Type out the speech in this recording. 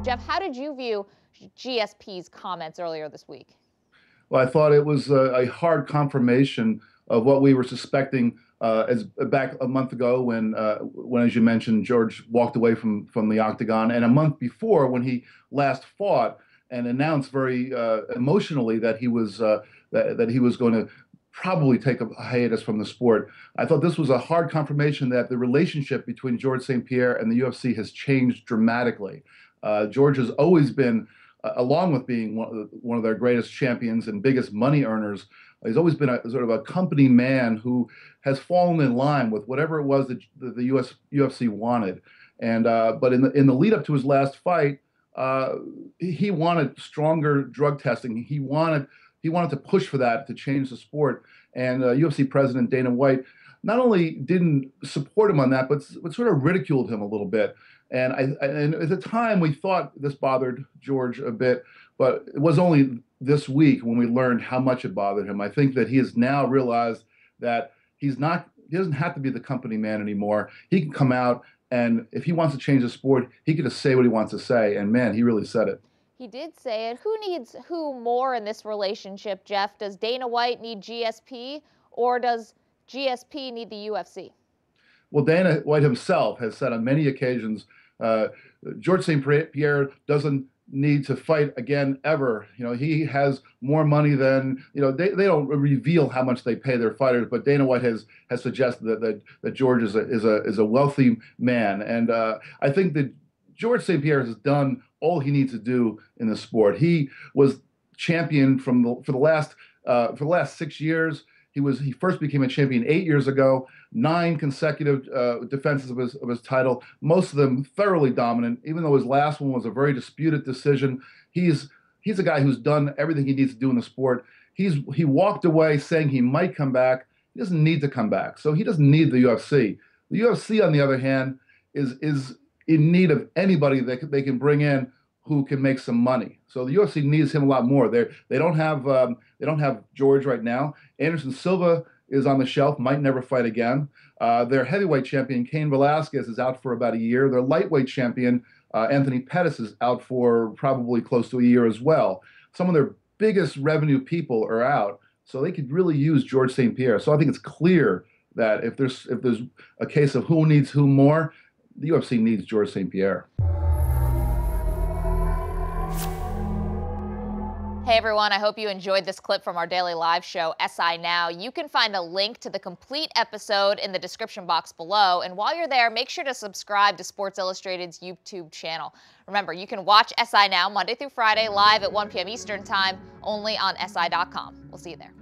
Jeff, how did you view GSP's comments earlier this week? Well, I thought it was a hard confirmation of what we were suspecting as back a month ago when, as you mentioned, George walked away from the octagon, and a month before when he last fought and announced very emotionally that that he was going to probably take a hiatus from the sport. I thought this was a hard confirmation that the relationship between George St-Pierre and the UFC has changed dramatically. George has always been, along with being one of their greatest champions and biggest money earners, he's always been a sort of a company man who has fallen in line with whatever it was that the UFC wanted. And but in the lead up to his last fight, he wanted stronger drug testing. He wanted to push for that to change the sport. And UFC President Dana White not only didn't support him on that, but sort of ridiculed him a little bit. And and at the time we thought this bothered George a bit, but it was only this week when we learned how much it bothered him. I think that he has now realized that he doesn't have to be the company man anymore. He can come out, and if he wants to change the sport, he can just say what he wants to say. And man, he really said it. He did say it. Who needs who more in this relationship, Jeff? Does Dana White need GSP, or does GSP need the UFC? Well, Dana White himself has said on many occasions, George St-Pierre doesn't need to fight again ever. You know, he has more money than, you know, they don't reveal how much they pay their fighters, but Dana White has suggested that George is a wealthy man. And I think that George St-Pierre has done all he needs to do in the sport. He was champion for the last 6 years. He first became a champion 8 years ago, 9 consecutive defenses of his title, most of them thoroughly dominant, even though his last one was a very disputed decision. He's a guy who's done everything he needs to do in the sport. He walked away saying he might come back. He doesn't need to come back, so he doesn't need the UFC. The UFC, on the other hand, is in need of anybody that they can bring in who can make some money. So the UFC needs him a lot more. They don't have George right now. Anderson Silva is on the shelf, might never fight again. Their heavyweight champion Cain Velasquez is out for about a year. Their lightweight champion Anthony Pettis is out for probably close to a year as well. Some of their biggest revenue people are out, so they could really use George St-Pierre. So I think it's clear that if there's a case of who needs who more, the UFC needs George St-Pierre. Hey everyone, I hope you enjoyed this clip from our daily live show, SI Now. You can find a link to the complete episode in the description box below. And while you're there, make sure to subscribe to Sports Illustrated's YouTube channel. Remember, you can watch SI Now Monday through Friday live at 1 p.m. Eastern Time, only on SI.com. We'll see you there.